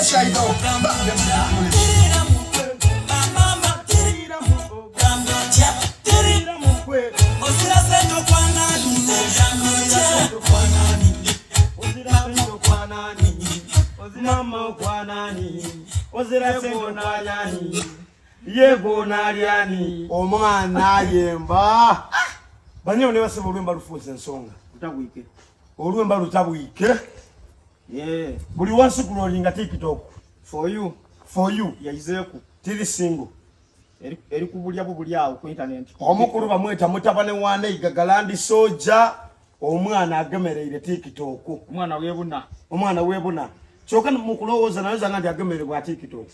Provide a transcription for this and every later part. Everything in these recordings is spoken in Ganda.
Shaido. Mama kwa nani? Ozira sendo na yani? Yego na liani? Omwana yemba. Banyo ne basibu olwemba lufuze ensonga. Utabwike. Olwemba lutabwike. Yeah. Buli wansi kulolinga TikTok. For you. For you. Yaizeku. Tiri single. Eri kubulya bubulya ku internet. Omukuru bamweta mutabane wane igagalandi soja. Omwana agemereire TikTok. Omwana webuna. Omwana webuna. Choka mukulowooza naweza ngandi agemere bwa TikTok.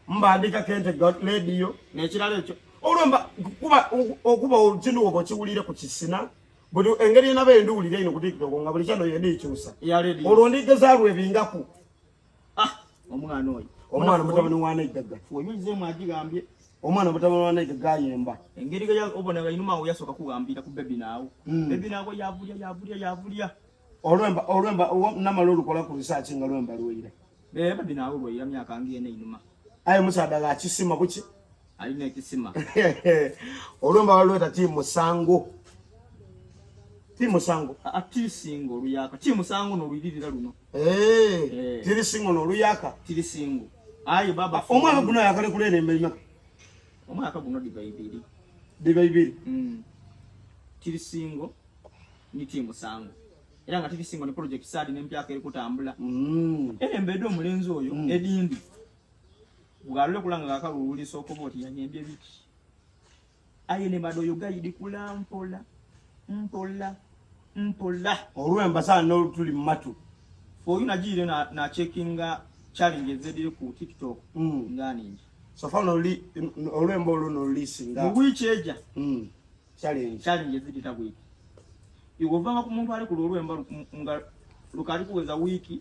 Mbandika Kente God Radio Nekiralo ekyo. Olwemba kuba okintu obo kiwulire ku kisina. Buli engeri nabe nduwulire ino ku TikTok nga buli kyano yende ikyusa. Ya radio. Olwondigezaalwe ebingaku. Omwana oyo. Omwana mutabani wane igaga. Fuyize mwagigambye. Omwana mutabani wane igaga yemba. Engeri ga obona ga inuma oyasoka kugambira ku baby naawo. Baby naawo yavulya. Olwemba namalulu kola ku research nga lwemba lwira. Baby naawo lwira myaka ngiye ne inuma. Aye musada ga kisima buki. Alina ekisima. Olwemba walweta timu sango. Timu sango. Tiri singo luyaka. Timu sango no lwirira luno. Tiri singo no luyaka. Tiri singo. Aye baba. Omwana guno yakale kulene emenya. Omwana guno dibaibiri. Dibaibiri. Tiri singo ni timu sango. Era nga tiri singo ni project sadi n'empyaka eri kutambula. Embedo omulenzi oyo edindi. Bugalule kulanga akaluli sokoboti yanyembye biki. Aye ne badoyo gayidi kula mpola. Olwemba sana no tuli matu. For you najire na checkinga challenges zedire ku TikTok. Ngani. So far no olwemba oluno lisinga. Which eja? Challenge zedita wiki. Yugovanga ku muntu ali ku olwemba nga lukali kuweza wiki.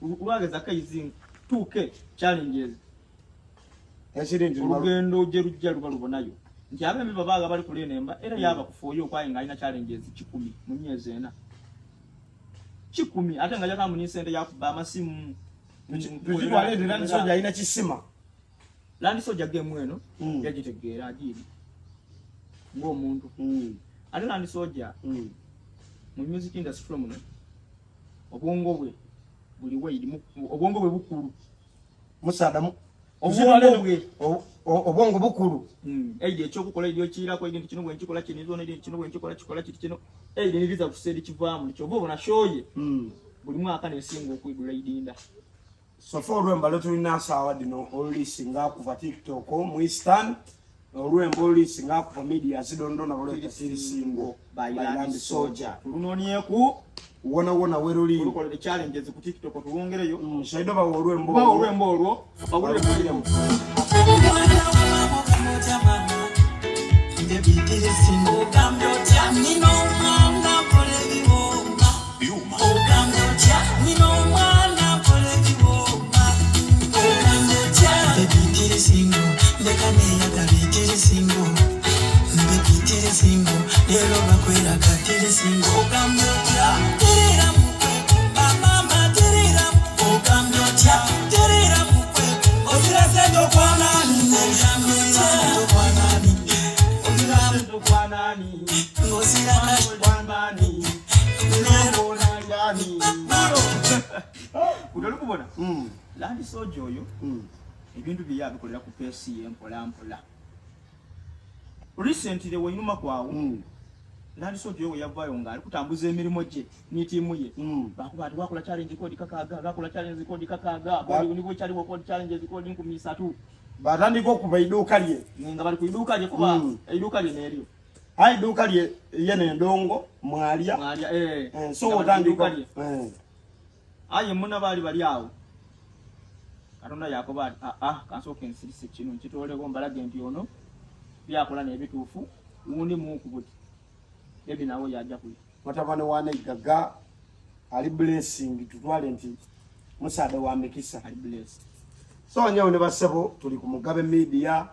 Lwageza kaizinga 2K challenges. Accident Urugendo jerujja rubalubonayo. Nti abembe babaga bali kulenemba era yaba kufoyo kwa inga ina challenges 10 mu myezi ena. 10 ate nga yaka muni sente yakuba amasimu. Tujitwale Land Soldier ina kisima. Land Soldier game eno yagitegeera ajiri. Ng'omuntu. Ate Land Soldier mu music industry muno obwongo bwe buli wayidi obwongo bwe bukulu. Musadamu obwongo bukulu. Eide ekyokukola ibyo kirako ide kino gwe nkikola kinizo ne kino gwe nkikola kiti kino. Eide nibiza kusedi kivaamu kyo bo nashoye. Buli mwaka ne singo okuigula idinda. So for Olwemba tulina sawa dino olisinga kuva TikTok mu Eastern. Olwemba olisinga kuva media zidondo na olweta tiri singo by Land Soldier. Tulunoniyeku wona weruli ukola the challenges ku TikTok tulongereyo. Shaido ba olwemba olwo bagule kulira. Land Soldier oyo ebintu bya bikolera ku PC empola. Recently weinuma kwawo Land Soldier oyo yavayo nga ali kutambuza emirimu gye ni tiimu ye. Bakuba wakola challenge kodi kakaga, bakola challenge kodi kakaga, bali nibo chali kodi challenge kodi 13. Batandika okuba iduka lye nga bali ku iduka lye kuba iduka lye neryo. Ai duka lye yene ndongo mwalia so otandika aye muna bali awo Katonda yakoba kansoke nsirisi kino kitoleko mbalage nti ono byakola nebituufu undi mukubuti ebi nawo yajja kuyi matabane wane gaga ali blessing tutwale nti musada wa mikisa ali blessed. So nyawo ne basebo tuli ku Mugabe Media